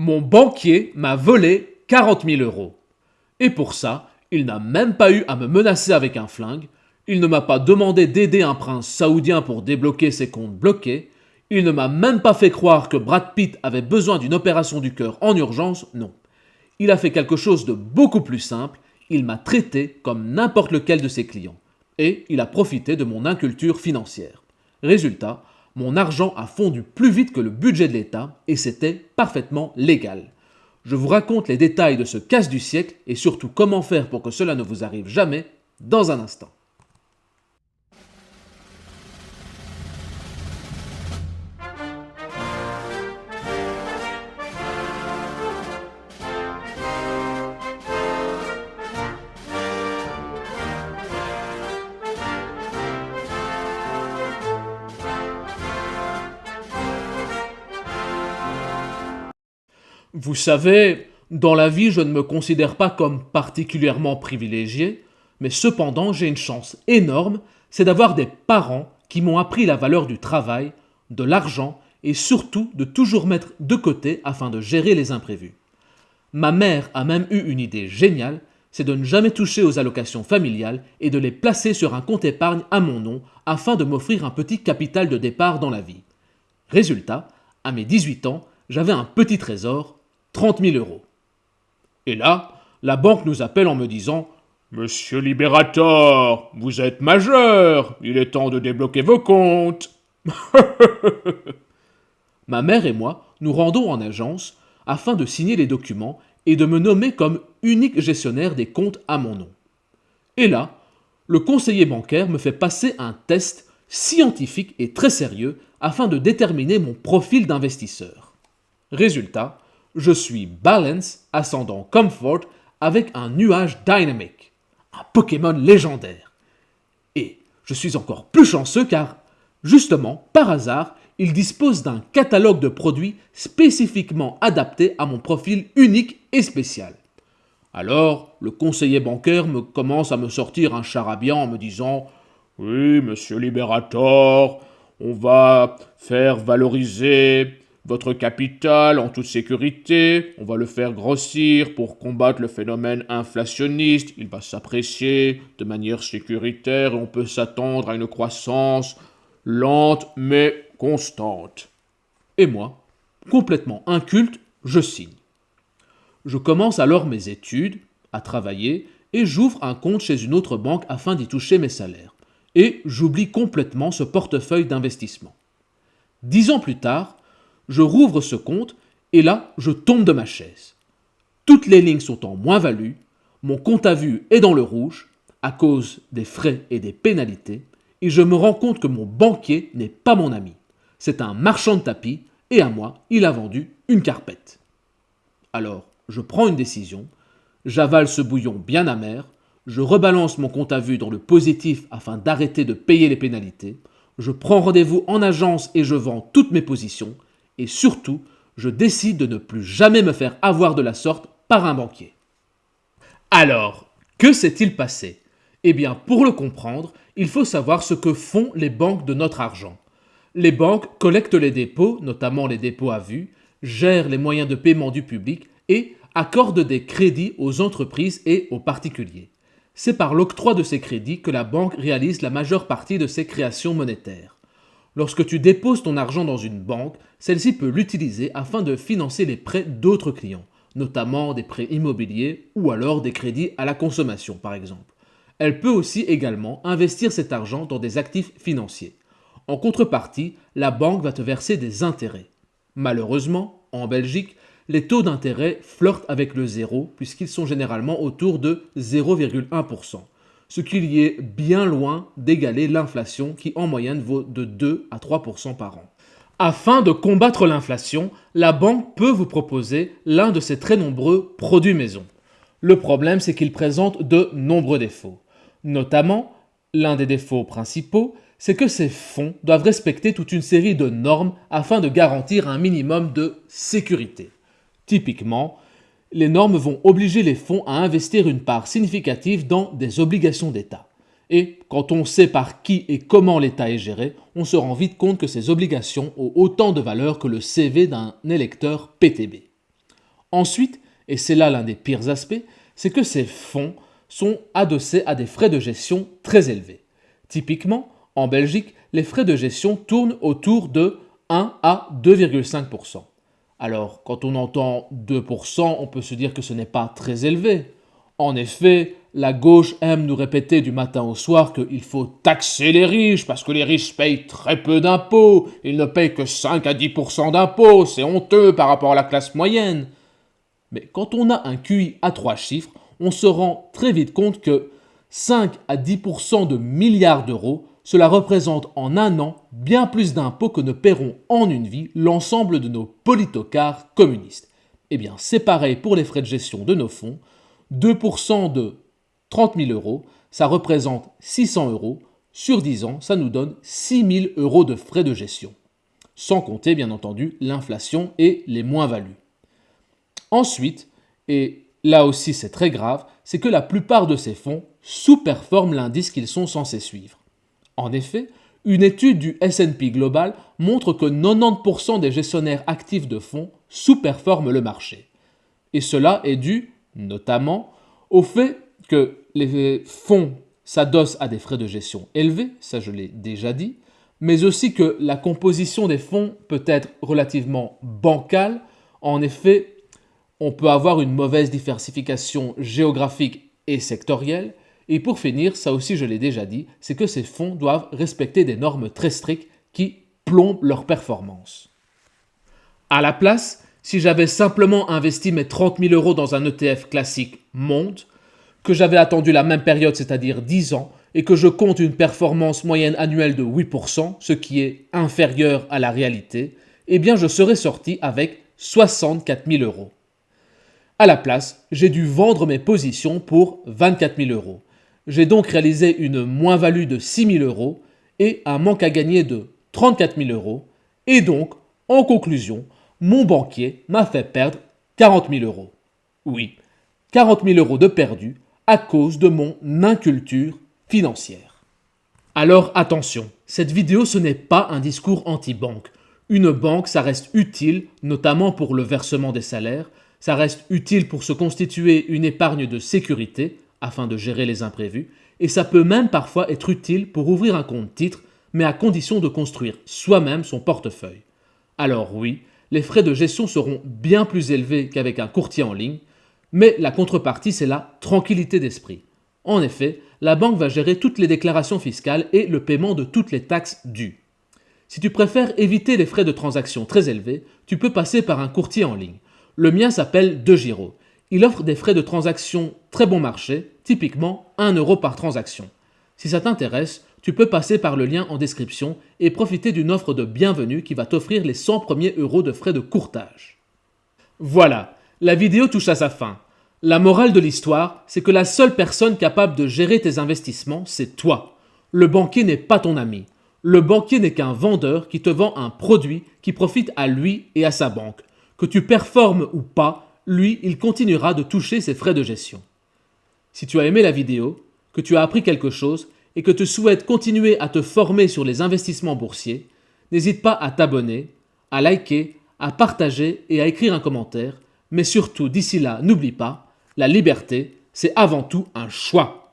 Mon banquier m'a volé 40 000 euros. Et pour ça, il n'a même pas eu à me menacer avec un flingue, il ne m'a pas demandé d'aider un prince saoudien pour débloquer ses comptes bloqués, il ne m'a même pas fait croire que Brad Pitt avait besoin d'une opération du cœur en urgence, non. Il a fait quelque chose de beaucoup plus simple, il m'a traité comme n'importe lequel de ses clients. Et il a profité de mon inculture financière. Résultat, mon argent a fondu plus vite que le budget de l'État et c'était parfaitement légal. Je vous raconte les détails de ce casse du siècle et surtout comment faire pour que cela ne vous arrive jamais dans un instant. Vous savez, dans la vie, je ne me considère pas comme particulièrement privilégié, mais cependant, j'ai une chance énorme, c'est d'avoir des parents qui m'ont appris la valeur du travail, de l'argent et surtout de toujours mettre de côté afin de gérer les imprévus. Ma mère a même eu une idée géniale, c'est de ne jamais toucher aux allocations familiales et de les placer sur un compte épargne à mon nom afin de m'offrir un petit capital de départ dans la vie. Résultat, à mes 18 ans, j'avais un petit trésor, 30 000 euros. Et là, la banque nous appelle en me disant « Monsieur Liberator, vous êtes majeur, il est temps de débloquer vos comptes. » Ma mère et moi nous rendons en agence afin de signer les documents et de me nommer comme unique gestionnaire des comptes à mon nom. Et là, le conseiller bancaire me fait passer un test scientifique et très sérieux afin de déterminer mon profil d'investisseur. Résultat, je suis Balance ascendant Comfort avec un nuage Dynamic, un Pokémon légendaire. Et je suis encore plus chanceux car, justement, par hasard, il dispose d'un catalogue de produits spécifiquement adapté à mon profil unique et spécial. Alors, le conseiller bancaire commence à me sortir un charabia en me disant « Oui, monsieur Liberator, on va faire valoriser votre capital en toute sécurité, on va le faire grossir pour combattre le phénomène inflationniste, il va s'apprécier de manière sécuritaire et on peut s'attendre à une croissance lente mais constante. » Et moi, complètement inculte, je signe. Je commence alors mes études, à travailler, et j'ouvre un compte chez une autre banque afin d'y toucher mes salaires. Et j'oublie complètement ce portefeuille d'investissement. 10 ans plus tard, je rouvre ce compte et là, je tombe de ma chaise. Toutes les lignes sont en moins-value, mon compte à vue est dans le rouge à cause des frais et des pénalités et je me rends compte que mon banquier n'est pas mon ami. C'est un marchand de tapis et à moi, il a vendu une carpette. Alors, je prends une décision, j'avale ce bouillon bien amer, je rebalance mon compte à vue dans le positif afin d'arrêter de payer les pénalités, je prends rendez-vous en agence et je vends toutes mes positions, et surtout, je décide de ne plus jamais me faire avoir de la sorte par un banquier. Alors, que s'est-il passé ? Eh bien, pour le comprendre, il faut savoir ce que font les banques de notre argent. Les banques collectent les dépôts, notamment les dépôts à vue, gèrent les moyens de paiement du public et accordent des crédits aux entreprises et aux particuliers. C'est par l'octroi de ces crédits que la banque réalise la majeure partie de ses créations monétaires. Lorsque tu déposes ton argent dans une banque, celle-ci peut l'utiliser afin de financer les prêts d'autres clients, notamment des prêts immobiliers ou alors des crédits à la consommation par exemple. Elle peut aussi également investir cet argent dans des actifs financiers. En contrepartie, la banque va te verser des intérêts. Malheureusement, en Belgique, les taux d'intérêt flirtent avec le zéro puisqu'ils sont généralement autour de 0,1%, ce qui y est bien loin d'égaler l'inflation qui en moyenne vaut de 2 à 3% par an. Afin de combattre l'inflation, la banque peut vous proposer l'un de ses très nombreux produits maison. Le problème, c'est qu'il présente de nombreux défauts. Notamment, l'un des défauts principaux, c'est que ces fonds doivent respecter toute une série de normes afin de garantir un minimum de sécurité. Typiquement, les normes vont obliger les fonds à investir une part significative dans des obligations d'État. Et quand on sait par qui et comment l'État est géré, on se rend vite compte que ces obligations ont autant de valeur que le CV d'un électeur PTB. Ensuite, et c'est là l'un des pires aspects, c'est que ces fonds sont adossés à des frais de gestion très élevés. Typiquement, en Belgique, les frais de gestion tournent autour de 1 à 2,5%. Alors, quand on entend 2%, on peut se dire que ce n'est pas très élevé. En effet, la gauche aime nous répéter du matin au soir qu'il faut taxer les riches parce que les riches payent très peu d'impôts. Ils ne payent que 5 à 10% d'impôts. C'est honteux par rapport à la classe moyenne. Mais quand on a un QI à 3 chiffres, on se rend très vite compte que 5 à 10% de milliards d'euros, cela représente en un an bien plus d'impôts que ne paieront en une vie l'ensemble de nos politocars communistes. Eh bien, c'est pareil pour les frais de gestion de nos fonds. 2% de 30 000 euros, ça représente 600 euros. Sur 10 ans, ça nous donne 6 000 euros de frais de gestion. Sans compter, bien entendu, l'inflation et les moins-values. Ensuite, et là aussi c'est très grave, c'est que la plupart de ces fonds sous-performent l'indice qu'ils sont censés suivre. En effet, une étude du S&P Global montre que 90% des gestionnaires actifs de fonds sous-performent le marché. Et cela est dû, notamment, au fait que les fonds s'adossent à des frais de gestion élevés, ça je l'ai déjà dit, mais aussi que la composition des fonds peut être relativement bancale. En effet, on peut avoir une mauvaise diversification géographique et sectorielle. Et pour finir, ça aussi je l'ai déjà dit, c'est que ces fonds doivent respecter des normes très strictes qui plombent leur performance. À la place, si j'avais simplement investi mes 30 000 euros dans un ETF classique Monde, que j'avais attendu la même période, c'est-à-dire 10 ans, et que je compte une performance moyenne annuelle de 8%, ce qui est inférieur à la réalité, eh bien je serais sorti avec 64 000 euros. À la place, j'ai dû vendre mes positions pour 24 000 euros. J'ai donc réalisé une moins-value de 6 000 euros et un manque à gagner de 34 000 euros. Et donc, en conclusion, mon banquier m'a fait perdre 40 000 euros. Oui, 40 000 euros de perdus à cause de mon inculture financière. Alors attention, cette vidéo ce n'est pas un discours anti-banque. Une banque, ça reste utile, notamment pour le versement des salaires, ça reste utile pour se constituer une épargne de sécurité, afin de gérer les imprévus, et ça peut même parfois être utile pour ouvrir un compte titre, mais à condition de construire soi-même son portefeuille. Alors oui, les frais de gestion seront bien plus élevés qu'avec un courtier en ligne, mais la contrepartie c'est la tranquillité d'esprit. En effet, la banque va gérer toutes les déclarations fiscales et le paiement de toutes les taxes dues. Si tu préfères éviter les frais de transaction très élevés, tu peux passer par un courtier en ligne. Le mien s'appelle DeGiro. Il offre des frais de transaction très bon marché, typiquement 1 euro par transaction. Si ça t'intéresse, tu peux passer par le lien en description et profiter d'une offre de bienvenue qui va t'offrir les 100 premiers euros de frais de courtage. Voilà, la vidéo touche à sa fin. La morale de l'histoire, c'est que la seule personne capable de gérer tes investissements, c'est toi. Le banquier n'est pas ton ami. Le banquier n'est qu'un vendeur qui te vend un produit qui profite à lui et à sa banque. Que tu performes ou pas, lui, il continuera de toucher ses frais de gestion. Si tu as aimé la vidéo, que tu as appris quelque chose et que tu souhaites continuer à te former sur les investissements boursiers, n'hésite pas à t'abonner, à liker, à partager et à écrire un commentaire. Mais surtout, d'ici là, n'oublie pas, la liberté, c'est avant tout un choix.